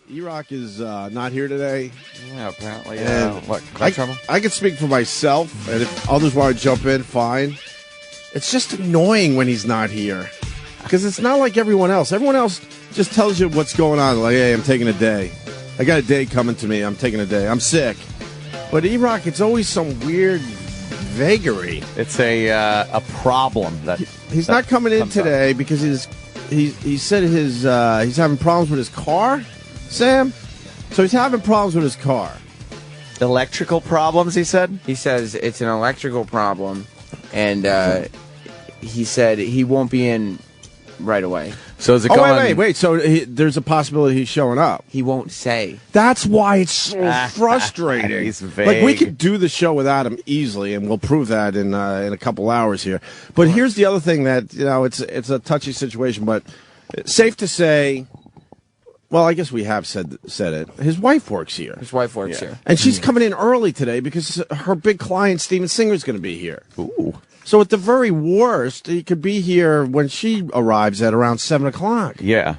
Erock is not here today. Yeah, apparently. What? Trouble? I can speak for myself, and if others want to jump in, fine. It's just annoying when he's not here. Because it's not like everyone else. Everyone else just tells you what's going on. Like, hey, I'm taking a day. I got a day coming to me. I'm taking a day. I'm sick. But Erock, it's always some weird vaguery. It's a problem that he's not coming in today because he said he's having problems with his car, Sam. So he's having problems with his car. Electrical problems, he said? He says it's an electrical problem, and he said he won't be in right away. So is it going... Wait. So there's a possibility he's showing up. He won't say. That's why it's so frustrating. He's vague. Like, we could do the show without him easily, and we'll prove that in a couple hours here. But here's the other thing that, it's a touchy situation, but safe to say... Well, I guess we have said it. His wife works here. His wife works here. And she's coming in early today because her big client, Steven Singer, is going to be here. Ooh. So at the very worst, he could be here when she arrives at around 7 o'clock. Yeah.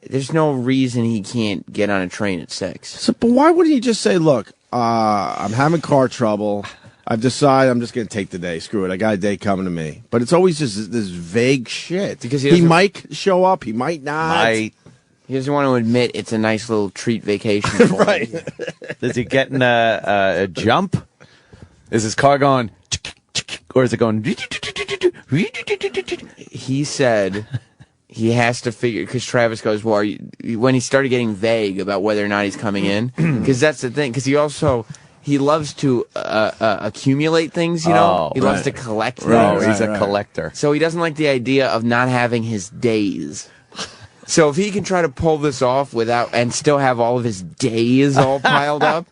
There's no reason he can't get on a train at 6. So, but why wouldn't he just say, look, I'm having car trouble. I've decided I'm just going to take the day. Screw it. I got a day coming to me. But it's always just this vague shit. Because he might show up. He might not. He doesn't want to admit it's a nice little treat vacation for him. Right. Is he getting a jump? Is his car going... Or is it going... He said he has to figure... Because Travis goes, well, when he started getting vague about whether or not he's coming in, because that's the thing. Because he loves to accumulate things, you know? He loves to collect things. Oh, he's a collector. So he doesn't like the idea of not having his days. So if he can try to pull this off and still have all of his days all piled up,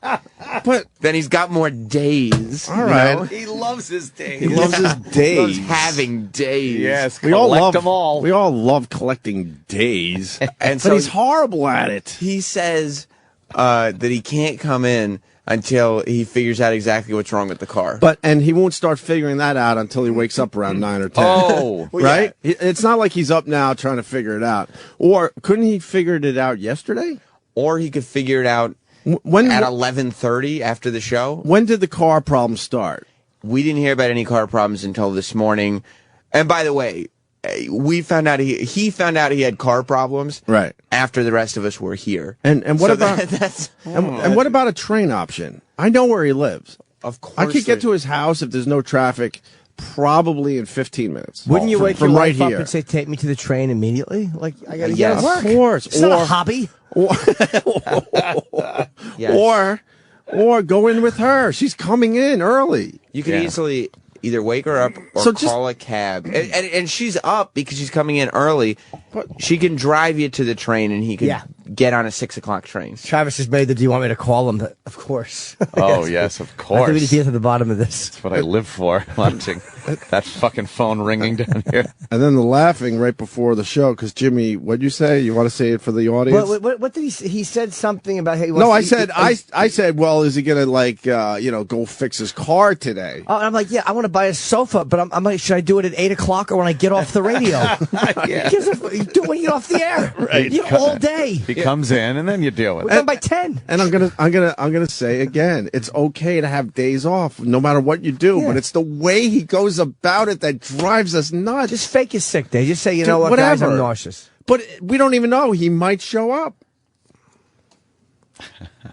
but then he's got more days. All right. You know? He loves his days. He loves his days. He loves having days. Yes, we all love them all. We all love collecting days. But he's horrible at it. He says that he can't come in until he figures out exactly what's wrong with the car. And he won't start figuring that out until he wakes up around 9 or 10. Oh, right? Yeah. It's not like he's up now trying to figure it out. Or couldn't he figured it out yesterday? Or he could figure it out at 11:30 after the show. When did the car problem start? We didn't hear about any car problems until this morning. And by the way, we found out he found out he had car problems after the rest of us were here. And what about what about a train option? I know where he lives. Of course, I could get to his house if there's no traffic, probably in 15 minutes. Wouldn't you wake your wife up here and say, "Take me to the train immediately"? Like, I got to get to work. Of course, it's not a hobby. Or go in with her. She's coming in early. You can easily either wake her up or call a cab. And she's up because she's coming in early. She can drive you to the train, and he can get on a 6 o'clock train. Travis has made the, do you want me to call him? Of course. Oh, yes, of course. I think we need to get to the bottom of this. That's what I live for, watching that fucking phone ringing down here. And then the laughing right before the show, because Jimmy, what'd you say? You want to say it for the audience? What did he said something about... Hey, no, I said, well, is he going to, go fix his car today? Oh, and I'm like, yeah, I want to buy a sofa, but I'm like, should I do it at 8 o'clock or when I get off the radio? You do it when you get off the air. Right. All day. He comes in and then you deal with it. We're done by 10. And I'm gonna say again, it's okay to have days off, no matter what you do. Yeah. But it's the way he goes about it that drives us nuts. Just fake his sick day. Just say, you know what, guys, I'm nauseous. But we don't even know. He might show up.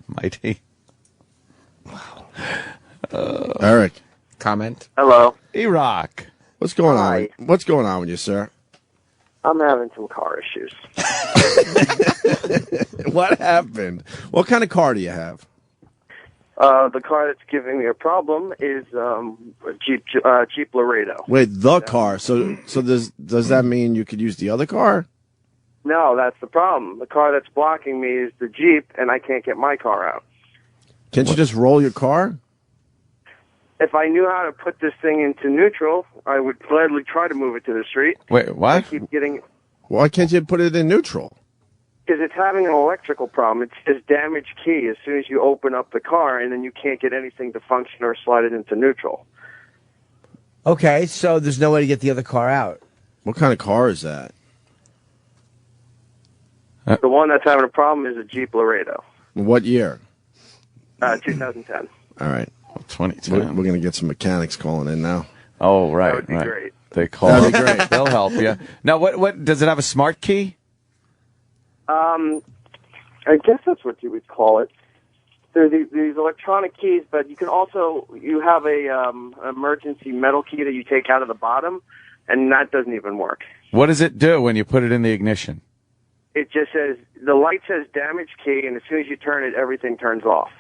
Might he? Eric. Comment. Hello. Erock. What's going on? What's going on with you, sir? I'm having some car issues. What happened? What kind of car do you have? The car that's giving me a problem is a Jeep Laredo. Wait, the car. So does that mean you could use the other car? No, that's the problem. The car that's blocking me is the Jeep, and I can't get my car out. Can't you just roll your car? If I knew how to put this thing into neutral, I would gladly try to move it to the street. Wait, what? I keep getting... Why can't you put it in neutral? Because it's having an electrical problem. It's this damaged key as soon as you open up the car, and then you can't get anything to function or slide it into neutral. Okay, so there's no way to get the other car out. What kind of car is that? The one that's having a problem is a Jeep Laredo, What year? 2010. All right. 2010. We're going to get some mechanics calling in now. Oh, right. That would be right. great. They call. That'd be great. They'll help you. Now, what does it have a smart key? I guess that's what you would call it. There are these electronic keys, but you have a emergency metal key that you take out of the bottom, and that doesn't even work. What does it do when you put it in the ignition? It just says, the light says damage key, and as soon as you turn it, everything turns off.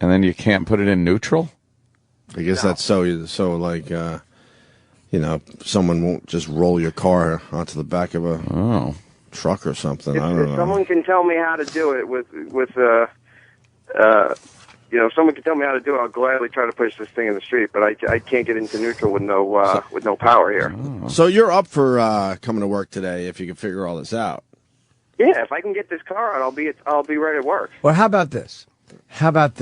And then you can't put it in neutral? I guess that's so like, someone won't just roll your car onto the back of a truck or something. I don't know. If someone can tell me how to do it if someone can tell me how to do it, I'll gladly try to push this thing in the street. But I can't get into neutral with no power here. So you're up for coming to work today if you can figure all this out. Yeah, if I can get this car out, I'll be ready to work. Well, how about this? How about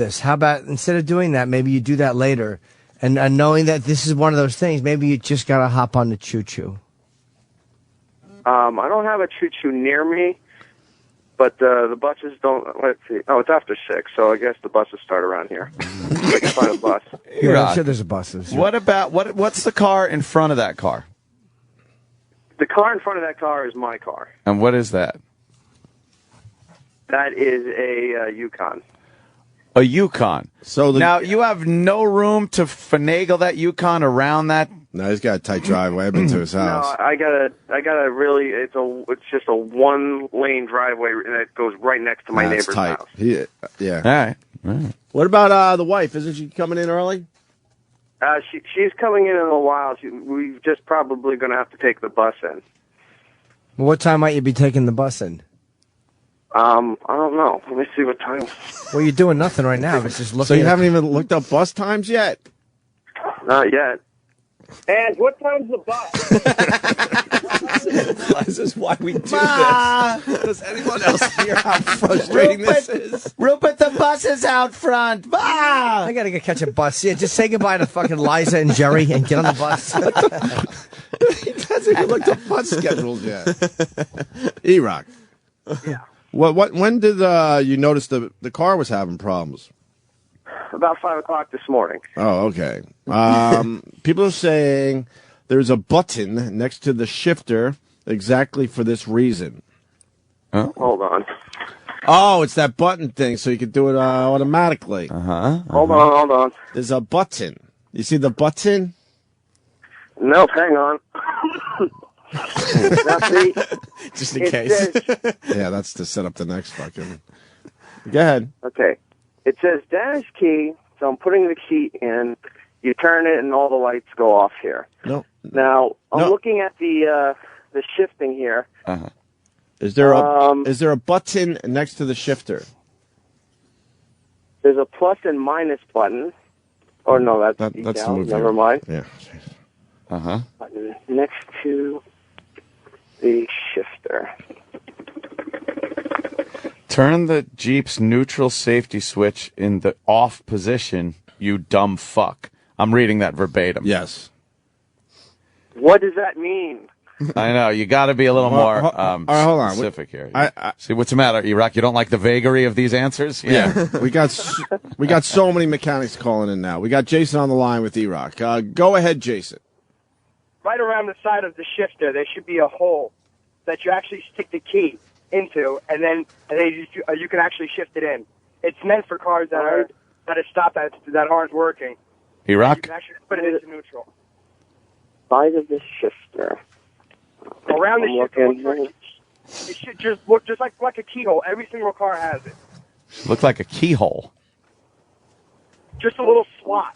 instead of doing that, maybe you do that later, and knowing that this is one of those things, maybe you just gotta hop on the choo-choo. I don't have a choo-choo near me, but the buses don't. Let's see. Oh, it's after 6, so I guess the buses start around here. I can find a bus. Yeah, I'm sure there's a buses. What about what's the car in front of that car? The car in front of that car is my car. And what is that? That is a Yukon. A Yukon. So now you have no room to finagle that Yukon around that. No, he's got a tight driveway. I've been to his house. No, I gotta really. It's just a 1-lane driveway that goes right next to my That's neighbor's tight. house. Yeah. All right. What about the wife? Isn't she coming in early? She's coming in a while. We're just probably going to have to take the bus in. What time might you be taking the bus in? I don't know. Let me see what time. Well, you're doing nothing right now. It's just looking. So you haven't even looked up bus times yet? Not yet. And what time's the bus? This is why we do this. Does anyone else hear how frustrating this is? Rupert, the bus is out front. I gotta catch a bus. Yeah, just say goodbye to fucking Liza and Jerry and get on the bus. He hasn't even looked up bus schedules yet. Erock. Yeah. When did you notice the car was having problems? About 5 o'clock this morning. Oh, okay. People are saying there's a button next to the shifter exactly for this reason. Hold on. Oh, it's that button thing, so you can do it automatically. Hold on. There's a button. You see the button? Nope, hang on. Now, see, Just in case. Yeah, that's to set up the next fucking... Go ahead. Okay. It says dash key, so I'm putting the key in. You turn it, and all the lights go off here. No. Now, I'm looking at the shifting here. Is there a button next to the shifter? There's a plus and minus button. Oh, no, that's That's the decal. move. Never mind. Yeah. Button next to the shifter. Turn the Jeep's neutral safety switch in the off position, you dumb fuck. I'm reading that verbatim. Yes. What does that mean? I know. You got to be a little more hold on. specific here. I- See, what's the matter, Erock? You don't like the vagary of these answers? Yeah. we got so many mechanics calling in now. We got Jason on the line with Erock. Go ahead, Jason. Right around the side of the shifter, there should be a hole that you actually stick the key into, and then you can actually shift it in. It's meant for cars that are stopped that aren't working. You Erock? can actually put it into neutral. Side of the shifter. Around the I'm shifter, looking. it should just look just like a keyhole. Every single car has it. Look like a keyhole. Just a little slot.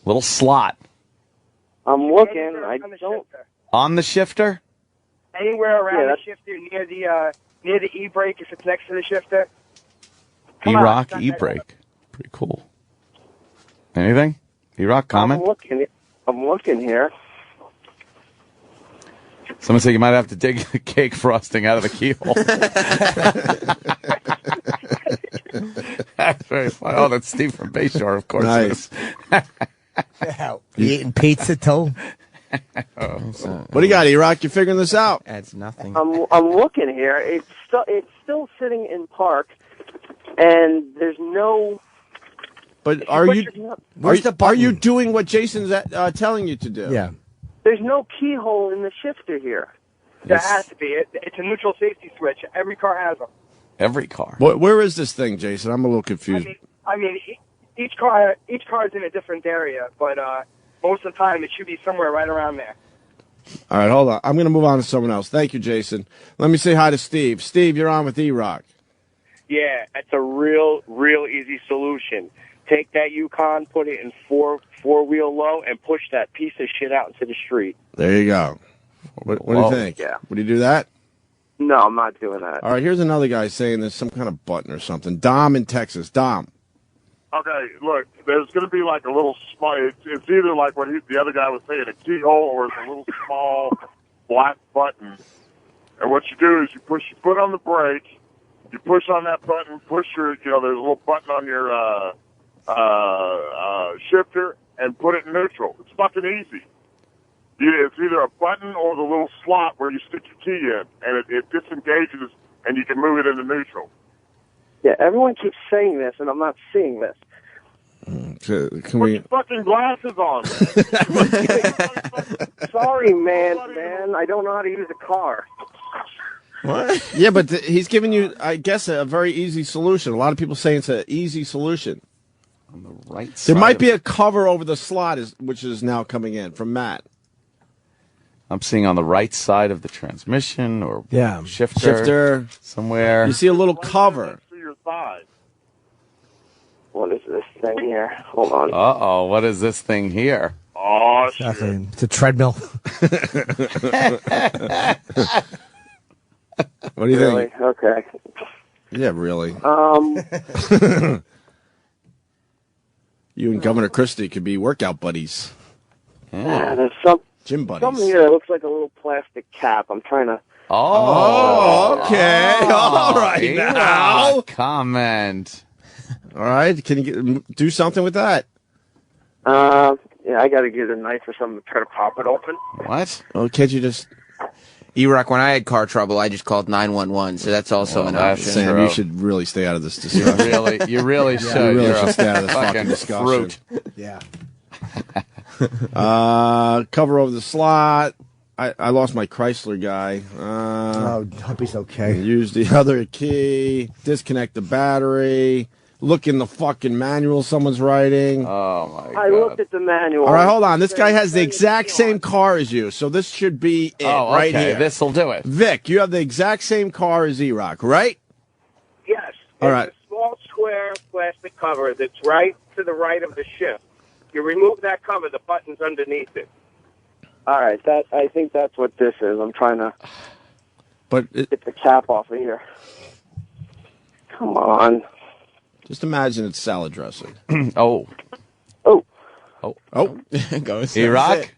Little slot. I'm looking. Anywhere I around the don't. shifter. On the shifter? Anywhere around Yeah, the shifter, near the e-brake, if it's next to the shifter. Come on, Erock it's not that e-brake. Pretty cool. Anything? Erock, comment? I'm looking here. Someone said you might have to dig the cake frosting out of the keyhole. That's very funny. Oh, that's Steve from Bayshore, of course. Nice. You eating pizza too? What do you got, Erock? You figuring this out? That's nothing. I'm looking here. It's still sitting in park, and there's no. But are you doing what Jason's telling you to do? Yeah. There's no keyhole in the shifter here. There has to be. It's a neutral safety switch. Every car has them. Every car. Where is this thing, Jason? I'm a little confused. I mean, each car is in a different area, but most of the time it should be somewhere right around there. All right, hold on. I'm going to move on to someone else. Thank you, Jason. Let me say hi to Steve. Steve, you're on with Erock. Yeah, it's a real easy solution. Take that Yukon, put it in four-wheel low, and push that piece of shit out into the street. There you go. What do you think? Yeah. Would you do that? No, I'm not doing that. All right, here's another guy saying there's some kind of button or something. Dom in Texas. Dom. Okay, look, there's going to be like a little small, it's either like what the other guy was saying, a keyhole, or it's a little small black button. And what you do is you push your foot on the brake, you push on that button, there's a little button on your shifter, and put it in neutral. It's fucking easy. It's either a button or the little slot where you stick your key in, and it disengages, and you can move it into neutral. Yeah, everyone keeps saying this, and I'm not seeing this. Can Put we? your fucking glasses on. Sorry, man. I don't know how to use a car. What? Yeah, but he's giving you, I guess, a very easy solution. A lot of people say it's an easy solution. On the right side. There might be a cover over the slot, which is now coming in from Matt. I'm seeing on the right side of the transmission or shifter somewhere. You see a little cover. To your thigh. What is this thing here? Hold on. Uh-oh, what is this thing here? Oh, shit. Nothing. It's a treadmill. What do you Really? think? Okay. Yeah, really. You and Governor Christie could be workout buddies. Yeah, there's something Gym here that looks like a little plastic cap. I'm trying to. Oh, okay. All right, now. Comment. All right. Can you do something with that? Yeah, I got to get a knife or something to try to pop it open. What? Oh, can't you just... Erock, when I had car trouble, I just called 911, so that's also an option. Sam, you should really stay out of this discussion. You really should. You really You're should a stay out of this fucking discussion. fruit. Yeah. Cover over the slot. I lost my Chrysler guy. Hope he's okay. Use the other key. Disconnect the battery. Look in the fucking manual someone's writing. Oh, my God. I looked at the manual. All right, hold on. This guy has the exact same car as you, so this should be it right here. This'll do it. Vic, you have the exact same car as Erock, right? Yes. All right. It's a small square plastic cover that's right to the right of the shift. You remove that cover, the button's underneath it. All right, I think that's what this is. I'm trying to get the cap off of here. Come on. Just imagine it's salad dressing. Oh. Goes. Erock?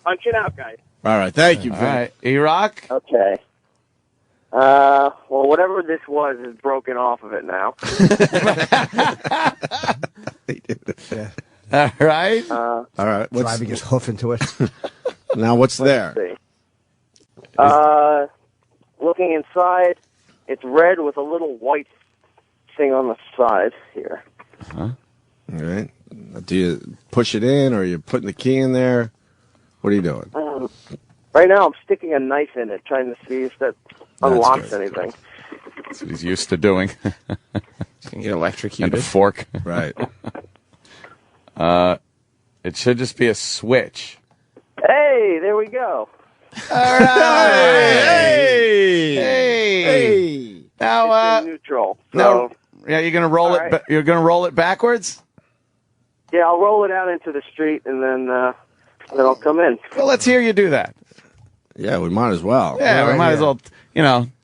Punch it out, guys. All right, thank you, Vic. All right. Erock? Okay. Well, whatever this was is broken off of it now. Yeah. All right. All right. Driving his hoof into it. Now what's there? See. Looking inside, it's red with a little white thing on the side here. All right. Do you push it in, or are you putting the key in there? What are you doing? Right now, I'm sticking a knife in it, trying to see if that unlocks anything. That's what he's used to doing. He's gonna get electrocuted. And a fork. Right. It should just be a switch. Hey, there we go. All right. Hey. Now, It's in neutral. no. Yeah, you're gonna roll All it. You're gonna roll it backwards. Yeah, I'll roll it out into the street, and then I'll come in. Well, let's hear you do that. Yeah, we might as well. Yeah, we might as well,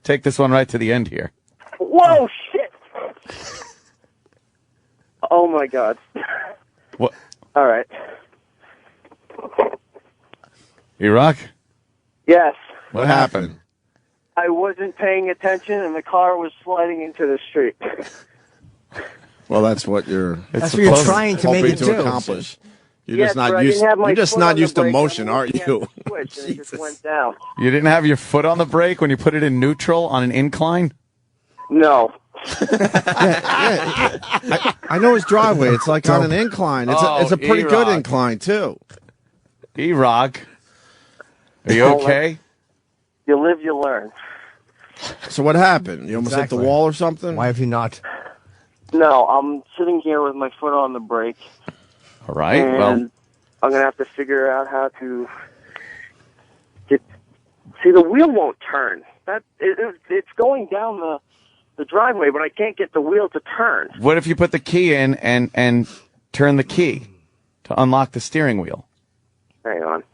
take this one right to the end here. Whoa, shit! Oh, my God. What? All right. Erock? Yes. What happened? I wasn't paying attention, and the car was sliding into the street. Well, that's what That's what you're trying to make hoping it to do. accomplish. You're Yes, just not but I used. didn't have my You're just foot not on the used to brake. motion, I'm aren't looking at you? the switch, and it just Jesus. went down. You didn't have your foot on the brake when you put it in neutral on an incline? No. I know his driveway. It's like on an incline. It's a pretty good Erock. incline too. Erock. Are you okay? You live, you learn. So what happened? You almost hit the Exactly. wall or something? Why have you not? No, I'm sitting here with my foot on the brake. All right. And Well, I'm going to have to figure out how to get... See, the wheel won't turn. It's going down the driveway, but I can't get the wheel to turn. what if you put the key in and turn the key to unlock the steering wheel? Hang on.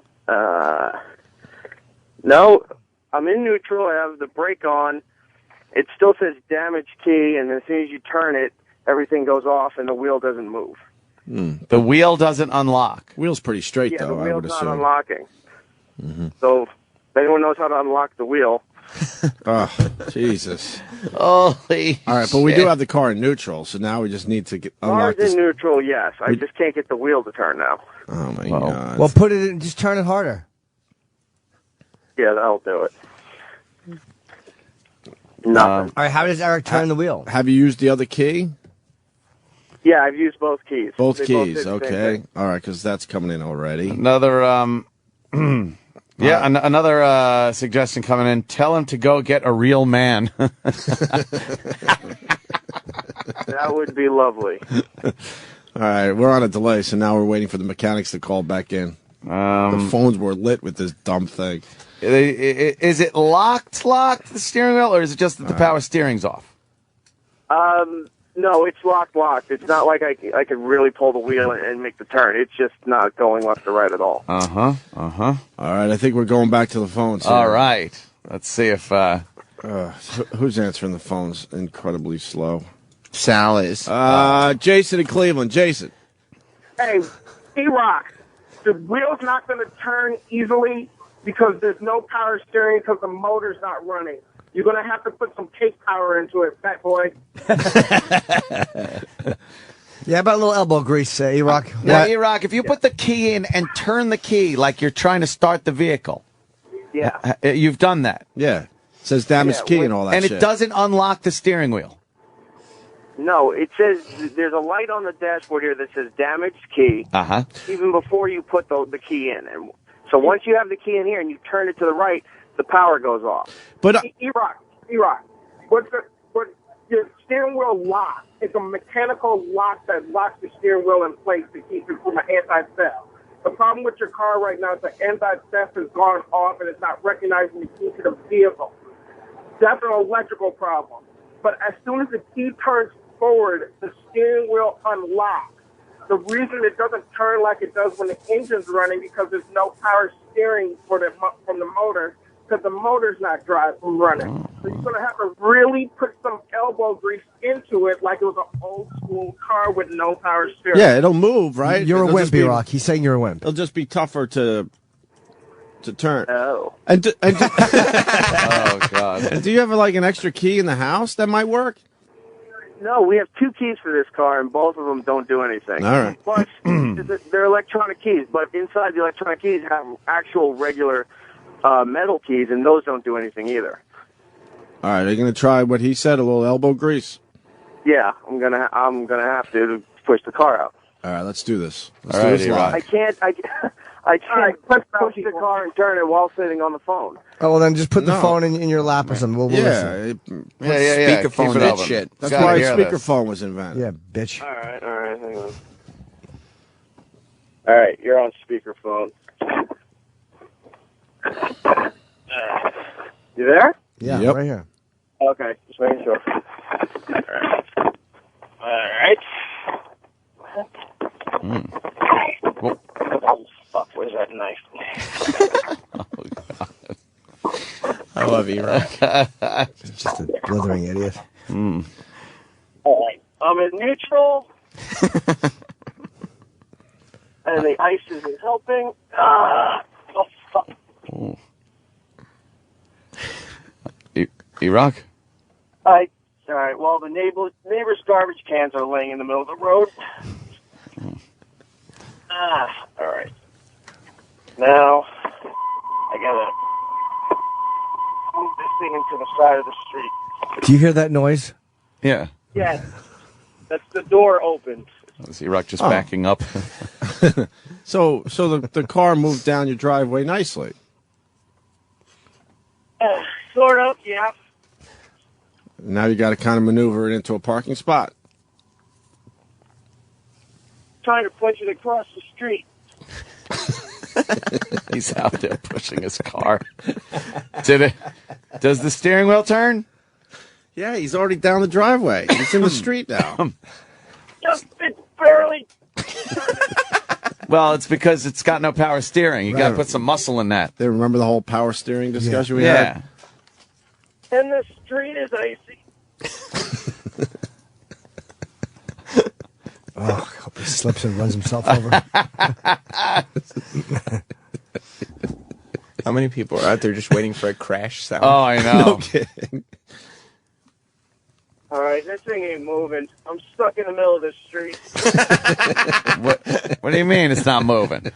No, I'm in neutral. I have the brake on. It still says damage key, and as soon as you turn it, everything goes off and the wheel doesn't move. The wheel doesn't unlock. Wheel's pretty straight Yeah, the though. I wheel's would not assume. unlocking. So if anyone knows how to unlock the wheel, Oh, Jesus! Holy All right, but we do have the car in neutral, so now we just need to unlock car's this. in neutral, yes. I just can't get the wheel to turn now. Oh my Well, God! Well, put it in, just turn it harder. Yeah, that'll do it. Nothing. All right, how does Eric turn the wheel? Have you used the other key? Yeah, I've used both keys. Both They keys. did the same Okay. thing. All right, because that's coming in already. Another another suggestion coming in. Tell him to go get a real man. That would be lovely. All right, we're on a delay, so now we're waiting for the mechanics to call back in. The phones were lit with this dumb thing. Is it locked, the steering wheel, or is it just that the power steering's off? No, it's locked. It's not like I could really pull the wheel and make the turn. It's just not going left or right at all. Uh-huh. All right, I think we're going back to the phones. Here. All right. Let's see if... Who's answering the phones? Incredibly slow. Sal is. Jason in Cleveland. Jason. Hey, Erock, the wheel's not going to turn easily because there's no power steering because the motor's not running. You're going to have to put some cake power into it, fat boy. Yeah, about a little elbow grease, Erock. Now, Erock, if you put the key in and turn the key like you're trying to start the vehicle, Yeah. you've done that. Yeah. It says damaged key and all that And shit. it doesn't unlock the steering wheel. No, it says there's a light on the dashboard here that says damaged key Uh-huh. even before you put the key in. And so once you have the key in here and you turn it to the right, the power goes off. But Erock, what your steering wheel lock? It's a mechanical lock that locks the steering wheel in place to keep it from an anti-theft. The problem with your car right now is the anti-theft has gone off and it's not recognizing the key to the vehicle. That's an electrical problem. But as soon as the key turns forward, the steering wheel unlocks. The reason it doesn't turn like it does when the engine's running because there's no power steering from the motor because the motor's not running. So you're going to have to really put some elbow grease into it like it was an old school car with no power steering. yeah, it'll move, right? You're a It'll wimp, just be- Erock. He's saying you're a wimp. It'll just be tougher to turn. Oh. And Oh, God. do you have like an extra key in the house that might work? No, we have two keys for this car, and both of them don't do anything. All right. Plus, they're electronic keys, but inside the electronic keys have actual regular metal keys, and those don't do anything either. All right, are you going to try what he said, a little elbow grease? Yeah, I'm gonna have to push the car out. All right, let's do this. Let's All do right, this Erock. live. I can't push the car and turn it while sitting on the phone. Oh, well, then just put the No. phone in your lap or something. We'll Yeah, listen. Yeah. Speakerphone Keep it that open. shit. that's Gotta why hear this. speakerphone was invented. Yeah, bitch. All right, hang on. All right, you're on speakerphone. You there? Yeah, Yep. right here. Okay, just making sure. All right. Oh, fuck, where's that knife? I love Erock. Just a blithering idiot. All right, I'm in neutral. And the ice isn't helping. Oh, fuck. Erock? All right, well, the neighbor's garbage cans are laying in the middle of the road. All right. Now, I gotta move this thing into the side of the street. Do you hear that noise? Yeah. Yes. That's the door opened. Is Erock just backing up? So the car moved down your driveway nicely. Sort of, yeah. Now you got to kind of maneuver it into a parking spot. Trying to push it across the street. He's out there pushing his car. Does the steering wheel turn? Yeah, he's already down the driveway. He's in the street now. Just it's barely. Well, it's because it's got no power steering. You got to put some muscle in that. They remember the whole power steering discussion we had? And the street is icy. Oh, I hope he slips and runs himself over. How many people are out there just waiting for a crash sound? Oh, I know. No kidding. All right, this thing ain't moving. I'm stuck in the middle of the street. What do you mean it's not moving?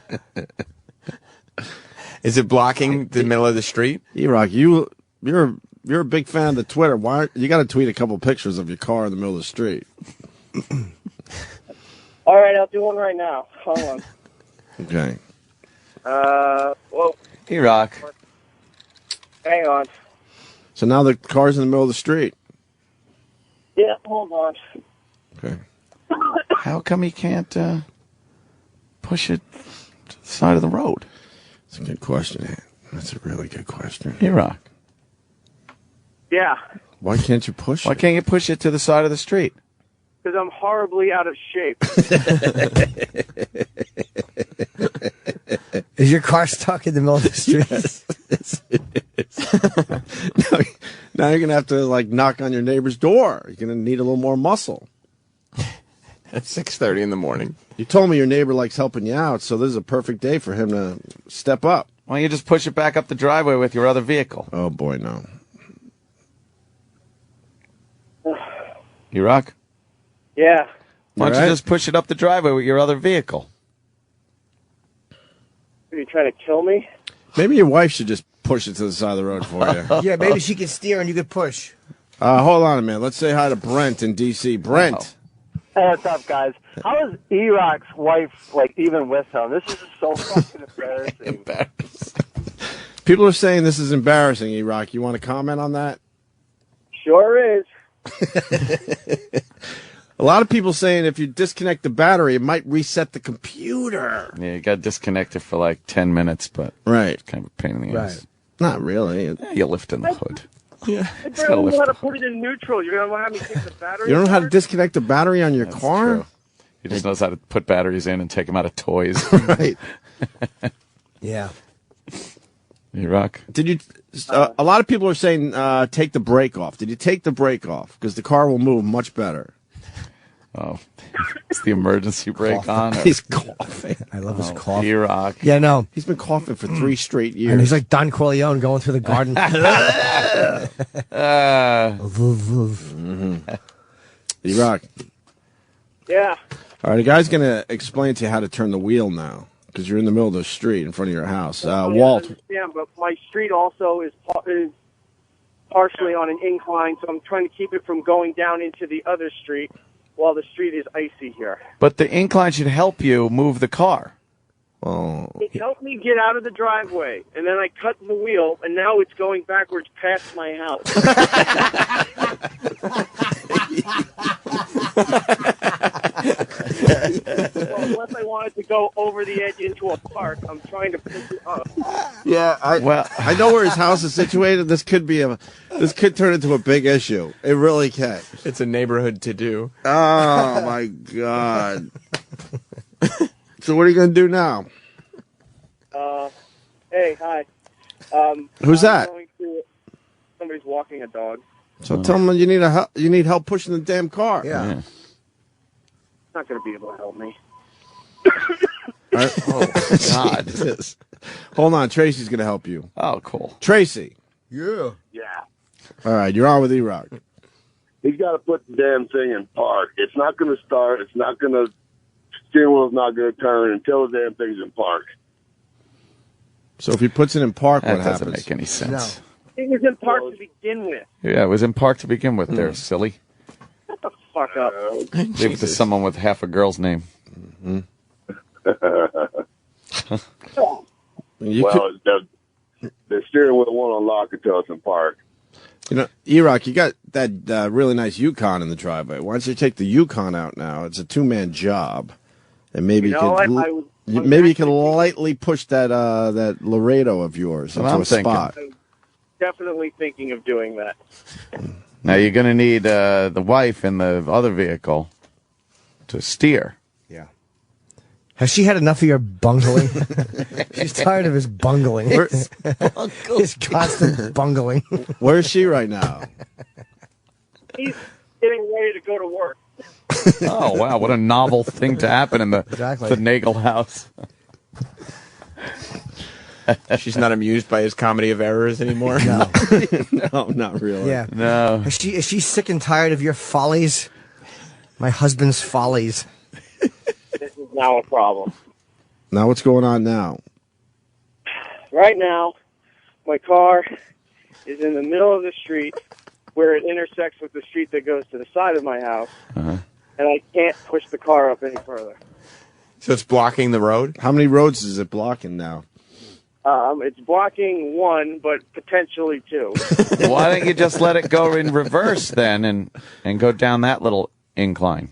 Is it blocking the middle of the street? Erock, you're a big fan of the Twitter. Why you got to tweet a couple pictures of your car in the middle of the street? All right, I'll do one right now. Hold on. Okay. Well, Erock. hang on. So now the car's in the middle of the street. Yeah, hold on. Okay. How come he can't push it to the side of the road? That's a good question, Ant. That's a really good question. Erock. Yeah, Why can't you push Why it? can't you push it to the side of the street? because I'm horribly out of shape. Is your car stuck in the middle of the street? Yes, it is. Now you're going to have to, like, knock on your neighbor's door. You're going to need a little more muscle. At 6:30 in the morning. You told me your neighbor likes helping you out, so this is a perfect day for him to step up. Why don't you just push it back up the driveway with your other vehicle? Oh, boy, no. Erock? Yeah. Why don't All right. you just push it up the driveway with your other vehicle? Are you trying to kill me? Maybe your wife should just push it to the side of the road for you. Yeah, maybe she can steer and you can push. Hold on a minute. Let's say hi to Brent in D.C. Brent. Hey, what's up, guys? How is Erock's wife, like, even with him? This is just so fucking embarrassing. People are saying this is embarrassing, Erock. You want to comment on that? Sure is. A lot of people saying if you disconnect the battery, it might reset the computer. Yeah, you got to disconnect it for like 10 minutes, but Right. it's kind of a pain in the ass. Not really. Yeah, you lift in the hood. Yeah. I It's gotta barely lift know how to up. put it in neutral. You're going to have me take the battery You don't know how to apart? disconnect the battery on your That's car? true. He just knows how to put batteries in and take them out of toys. Right. Yeah. Erock? Did you? A lot of people are saying take the brake off. Did you take the brake off? Because the car will move much better. Oh, it's the emergency brake on. He's coughing. I love his cough. Erock. Yeah, no. He's been coughing for 3 straight years. And he's like Don Corleone going through the garden. E-Rock. Yeah. All right, the guy's going to explain to you how to turn the wheel now. Because you're in the middle of the street in front of your house. Walt. I understand, but my street also is partially on an incline, so I'm trying to keep it from going down into the other street while the street is icy here. But the incline should help you move the car. Oh. It helped me get out of the driveway, and then I cut the wheel, and now it's going backwards past my house. Well, unless I wanted to go over the edge into a park, I'm trying to push it up. Yeah, I know where his house is situated. This could turn into a big issue. It really can. It's a neighborhood to do. Oh my God. So what are you going to do now? Hey, hi. Who's that? Somebody's walking a dog. So tell them you need help pushing the damn car. Yeah. It's not going to be able to help me. Oh God. Hold on, Tracy's going to help you. Oh, cool. Tracy. Yeah. Yeah. All right, you're on with E-Rock. He's got to put the damn thing in park. It's not going to start. It's not going to steering wheel's not going to turn until the damn thing's in park. So if he puts it in park, That what doesn't happens? make any sense. It was in park to begin with. Yeah, it was in park to begin with. There, silly. Shut the fuck up. Leave it to someone with half a girl's name. The steering wheel won't unlock until it's in park. You know, Erock, you got that really nice Yukon in the driveway. Why don't you take the Yukon out now? It's a two-man job, and maybe You you know could what? I was maybe you can actually- lightly push that that Laredo of yours That's into what a I'm thinking. spot. definitely thinking of doing that. Now you're going to need the wife in the other vehicle to steer. Yeah. Has she had enough of your bungling? She's tired of his bungling. His constant bungling. Where is she right now? He's getting ready to go to work. Oh, wow. What a novel thing to happen in the Nagel house. She's not amused by his comedy of errors anymore. No. No, not really. Yeah. No. Is she sick and tired of your follies? My husband's follies. This is now a problem. Now what's going on now? Right now, my car is in the middle of the street where it intersects with the street that goes to the side of my house, and I can't push the car up any further. So it's blocking the road? How many roads is it blocking now? It's blocking one, but potentially two. Why don't you just let it go in reverse then and go down that little incline?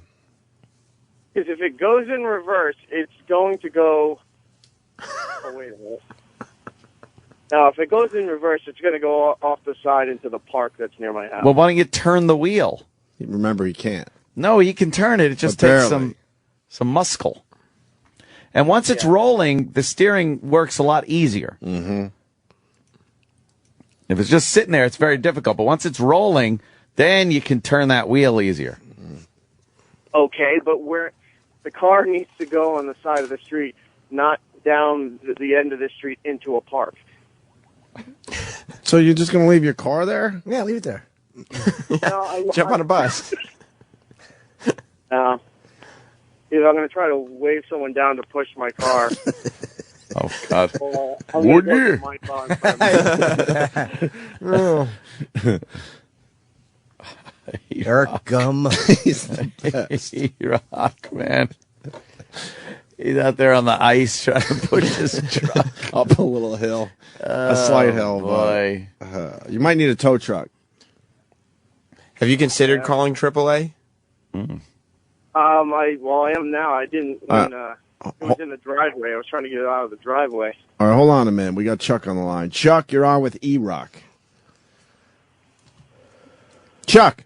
Because if it goes in reverse, it's going to go... Oh, wait a minute. Now, if it goes in reverse, it's going to go off the side into the park that's near my house. Well, why don't you turn the wheel? Remember, he can't. No, you can turn it. It just takes some muscle. And once it's rolling, the steering works a lot easier. Mm-hmm. If it's just sitting there, it's very difficult. But once it's rolling, then you can turn that wheel easier. Okay, but where the car needs to go on the side of the street, not down the end of the street into a park. So you're just going to leave your car there? Yeah, leave it there. Jump on a bus. If I'm going to try to wave someone down to push my car. Oh, God. I'm going to go my car in front of me. Eric Gum. He's the best. Erock, man. He's out there on the ice trying to push his truck up a little hill. A slight hill. Boy. You might need a tow truck. Have you considered calling AAA? I am now. I didn't when it was in the driveway. I was trying to get it out of the driveway. All right, hold on a minute. We got Chuck on the line. Chuck, you're on with Erock. Chuck.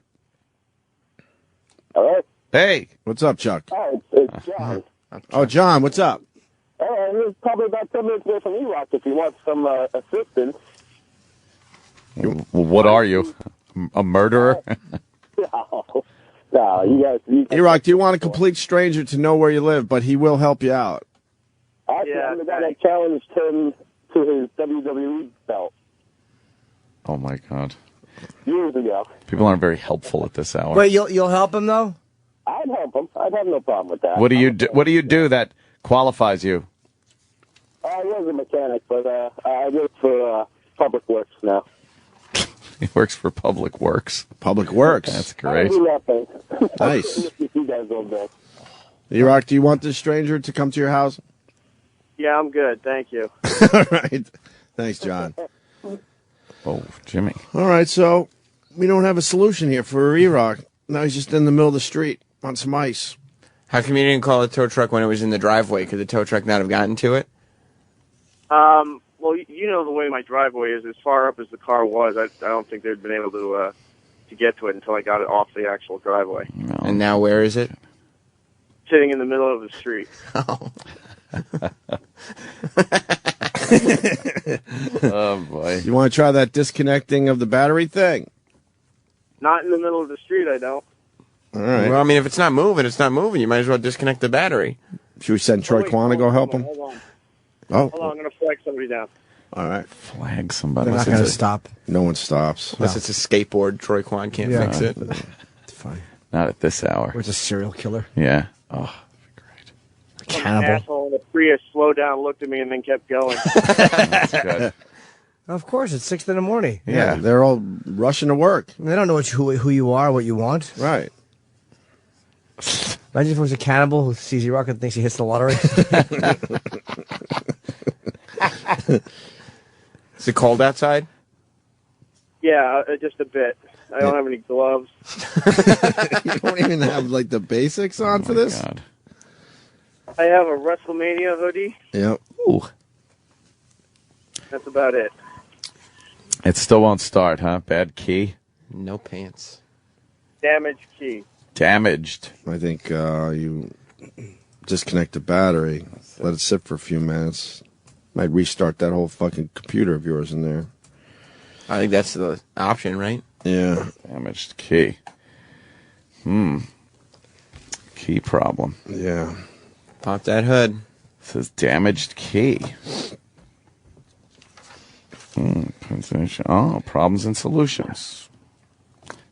All right. Hey. What's up, Chuck? Oh, it's John. Oh, John, what's up? It's probably about 10 minutes away from Erock if you want some assistance. Well, what are you? A murderer? No, you guys. Erock, do you want a complete stranger to know where you live, but he will help you out? Actually, I'm the guy that challenged him to his WWE belt Oh, my God. years ago. People aren't very helpful at this hour. Wait, you'll help him though? I'd help him. I'd have no problem with that. What do you do that qualifies you? I was a mechanic, but I work for Public Works now. He works for Public Works. Public Works. That's great. I do nothing. Nice. You guys don't know. Erock, do you want this stranger to come to your house? Yeah, I'm good. Thank you. All right. Thanks, John. Oh, Jimmy. All right, so we don't have a solution here for Erock. Now he's just in the middle of the street on some ice. How come you didn't call a tow truck when it was in the driveway? Could the tow truck not have gotten to it? Well, you know the way my driveway is. As far up as the car was, I don't think they'd been able to get to it until I got it off the actual driveway. No. And now where is it? Sitting in the middle of the street. Oh, boy. You want to try that disconnecting of the battery thing? Not in the middle of the street, I don't. All right. Well, I mean, if it's not moving, it's not moving. You might as well disconnect the battery. Should we send Troy Kwan to go help him? Hold on. Oh. Hold on, I'm going to flag somebody down. All right. Flag somebody. They're not going to stop. No one stops. Unless it's a skateboard, Troy Kwan can't fix it. It's fine. Not at this hour. Or it's a serial killer. Yeah. Oh, that'd be great. Cannibal. asshole in a Prius slowed down, looked at me, and then kept going. That's good. Of course, it's 6 in the morning. Yeah. They're all rushing to work. They don't know who you are, what you want. Right. Imagine if it was a cannibal who sees Erock and thinks he hits the lottery. Is it cold outside? Yeah, just a bit. I don't have any gloves. You don't even have like the basics on for this. God. I have a WrestleMania hoodie. Yep. Ooh. That's about it. It still won't start, huh? Bad key. No pants. Damaged key. Damaged. I think you disconnect the battery, let it sit for a few minutes. Might restart that whole fucking computer of yours in there. I think that's the option, right? Yeah. Damaged key. Key problem. Yeah. Pop that hood. It says damaged key. Oh, problems and solutions.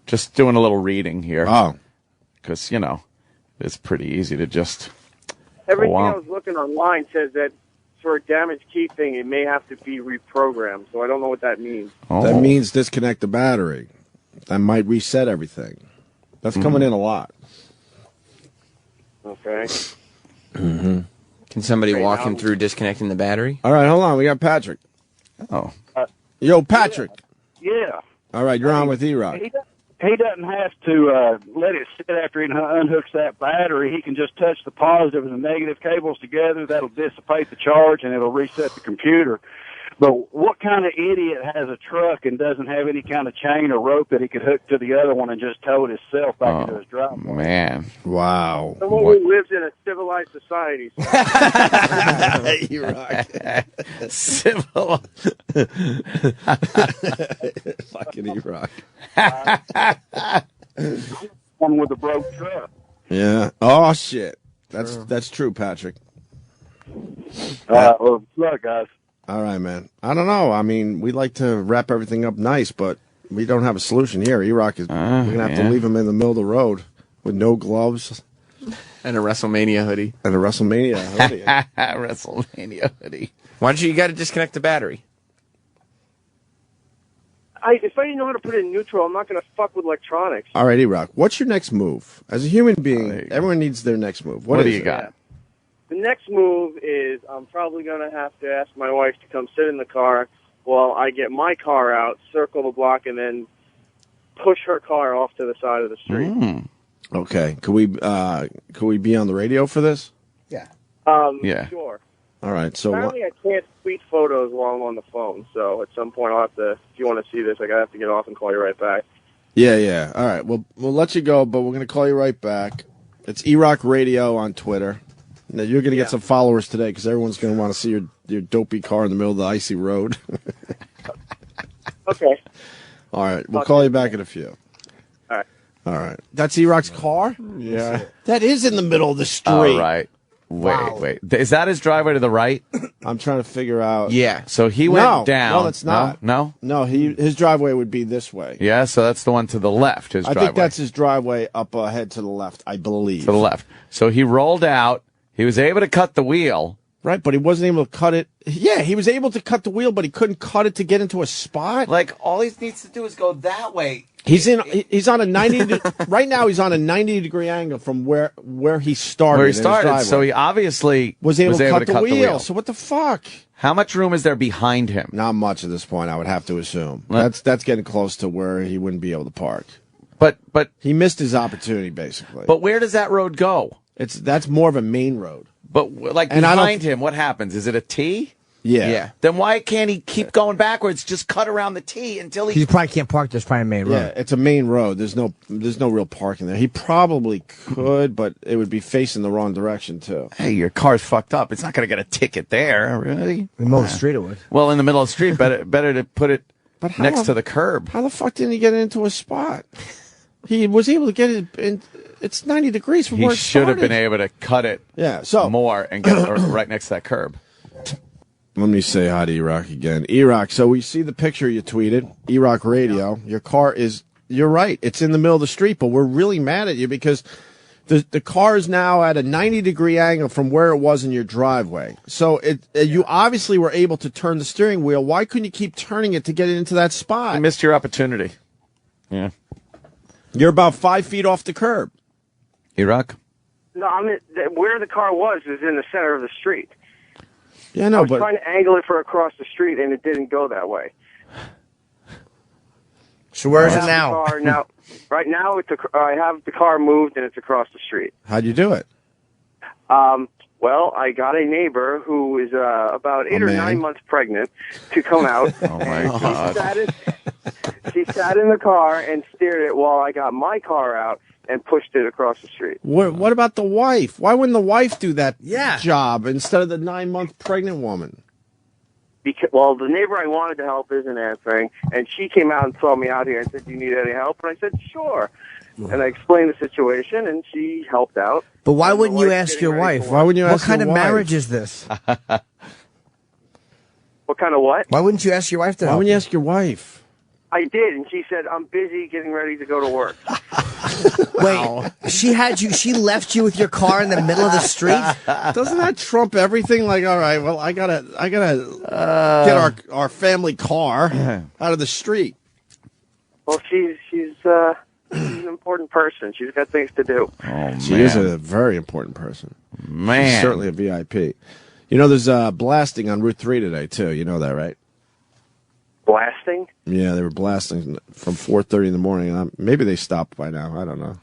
Just doing a little reading here. Oh. Because, it's pretty easy to just Everything go I on. was looking online says that for a damaged key thing, it may have to be reprogrammed. So I don't know what that means. Oh. That means disconnect the battery. That might reset everything. That's coming in a lot. Okay. Can somebody walk him through disconnecting the battery? All right, hold on. We got Patrick. Oh. Yo, Patrick. Yeah. All right, you're on with Erock. He doesn't have to let it sit after he unhooks that battery. He can just touch the positive and the negative cables together. That'll dissipate the charge, and it'll reset the computer. But what kind of idiot has a truck and doesn't have any kind of chain or rope that he could hook to the other one and just tow it himself back into his driveway? Man. Wow. Someone who lives in a civilized society. Erock. Civil. Fucking Erock. One with a broke truck. Yeah. Oh, shit. That's true, Patrick. Well, good luck, guys. All right, man. I don't know. I mean, we like to wrap everything up nice, but we don't have a solution here. Erock is. We're gonna have to leave him in the middle of the road with no gloves And a WrestleMania hoodie. and a WrestleMania hoodie. WrestleMania hoodie. Why don't you got to disconnect the battery? If I didn't know how to put it in neutral, I'm not going to fuck with electronics. All right, Erock. What's your next move? As a human being, everyone needs their next move. What do is you it? got? The next move is I'm probably going to have to ask my wife to come sit in the car while I get my car out, circle the block, and then push her car off to the side of the street. Okay. Could we be on the radio for this? Yeah. Yeah. Sure. All right. So Apparently I can't tweet photos while I'm on the phone, so at some point I'll have to, if you want to see this, I have to get off and call you right back. Yeah. All right. We'll let you go, but we're going to call you right back. It's Erock Radio on Twitter. Now, you're going to get some followers today because everyone's going to want to see your dopey car in the middle of the icy road. Okay. All right. We'll call you back in a few. All right. That's Erock's car? Yeah. That is in the middle of the street. All right. Wait. Is that his driveway to the right? I'm trying to figure out. Yeah. So he went down. No, that's not. No? No, his driveway would be this way. Yeah, so that's the one to the left, his I driveway. think that's his driveway up ahead to the left, I believe. To the left. So he rolled out. He was able to cut the wheel. Right, but he wasn't able to cut it. Yeah, he was able to cut the wheel, but he couldn't cut it to get into a spot. Like, all he needs to do is go that way. He's on a 90 right now. He's on a 90-degree angle from where he started. Where he in his started. driveway. So he obviously was able to cut the wheel. So what the fuck? How much room is there behind him? Not much at this point, I would have to assume. That's getting close to where he wouldn't be able to park. But he missed his opportunity, basically. But where does that road go? That's more of a main road. But like And behind him, what happens? Is it a T? Yeah. Then why can't he keep going backwards? Just cut around the T until He probably can't park. There's probably a main road. Yeah, it's a main road. There's no real parking there. He probably could, but it would be facing the wrong direction too. Hey, your car's fucked up. It's not going to get a ticket there, really. In the middle of the street, it would. Well, in the middle of the street, better to put it how next the- to the curb. How the fuck didn't he get into a spot? He was able to get it in. It's 90 degrees from where He it should have started. been able to cut it more and get it right next to that curb. Let me say hi to Erock again. Erock, so we see the picture you tweeted, Erock Radio. Your car is, you're right, it's in the middle of the street, but we're really mad at you because the car is now at a 90-degree angle from where it was in your driveway. So you obviously were able to turn the steering wheel. Why couldn't you keep turning it to get it into that spot? You missed your opportunity. Yeah. You're about 5 feet off the curb. Erock? No, where the car was is in the center of the street. Yeah, no, I was but trying to angle it for across the street, and it didn't go that way. So where is it now? Right now, I have the car moved, and it's across the street. how'd you do it? Well, I got a neighbor who is about 8 or 9 months pregnant to come out. Oh, my God. She sat in the car and steered it while I got my car out and pushed it across the street. What about the wife? Why wouldn't the wife do that Yeah. job instead of the 9-month pregnant woman? Well, the neighbor I wanted to help isn't answering, and she came out and saw me out here and said, "Do you need any help?" And I said, "Sure." And I explained the situation, and she helped out. But why And wouldn't the you wife's ask getting your ready wife? for Why wouldn't you What ask kind your of wife? marriage is this? What kind of what? Why wouldn't you ask your wife to Why help? wouldn't you ask your wife? I did, and she said, "I'm busy getting ready to go to work." Wait, she left you with your car in the middle of the street? Doesn't that trump everything? Like, all right, well, I gotta get our family car out of the street. Well, she's an important person. She's got things to do. Oh, She is a very important person. Man. She's certainly a VIP. You know, there's blasting on Route 3 today, too. You know that, right? Blasting? Yeah, they were blasting from 4:30 in the morning. Maybe they stopped by now. I don't know.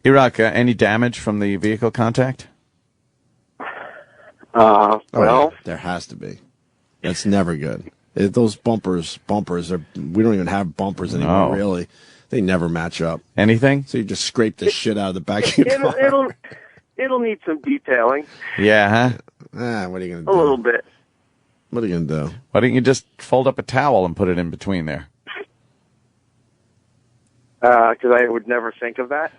Erock, any damage from the vehicle contact? Well, yeah, there has to be. That's never good. Those bumpers are. We don't even have bumpers anymore, No. really. They never match up. Anything? So you just scrape the shit out of the back of your car. it'll need some detailing. Yeah, huh? What are you going to A do? little bit. What are you going to do? Why don't you just fold up a towel and put it in between there? Because I would never think of that.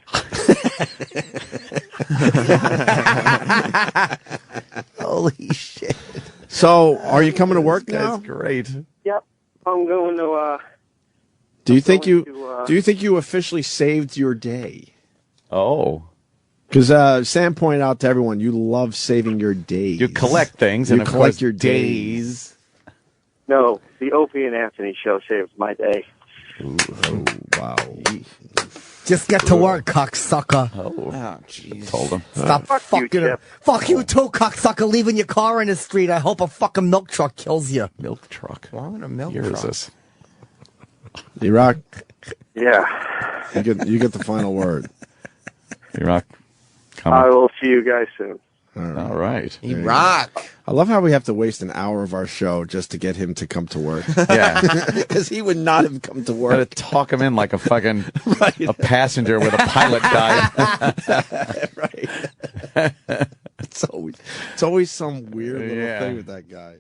Holy shit. So, are you coming to work now? That's great. Yep. I'm going to, Do you think going you to, officially saved your day? Oh. Because Sam pointed out to everyone, you love saving your days. You collect things, You and of collect course, your days. No, the Opie and Anthony show saved my day. Ooh, oh, wow. Just get to work, cocksucker. Oh, jeez. Told him. Stop fucking Chip. Fuck you too, cocksucker, leaving your car in the street. I hope a fucking milk truck kills you. Milk truck. Wrong in a milk Here truck. is this. Erock, Yeah. you get the final word. Erock, I come. will see you guys soon. All right. Erock. I love how we have to waste an hour of our show just to get him to come to work. Yeah. Because he would not have come to Gotta work. talk him in like a fucking a passenger with a pilot died. Right. It's always some weird little Yeah. thing with that guy.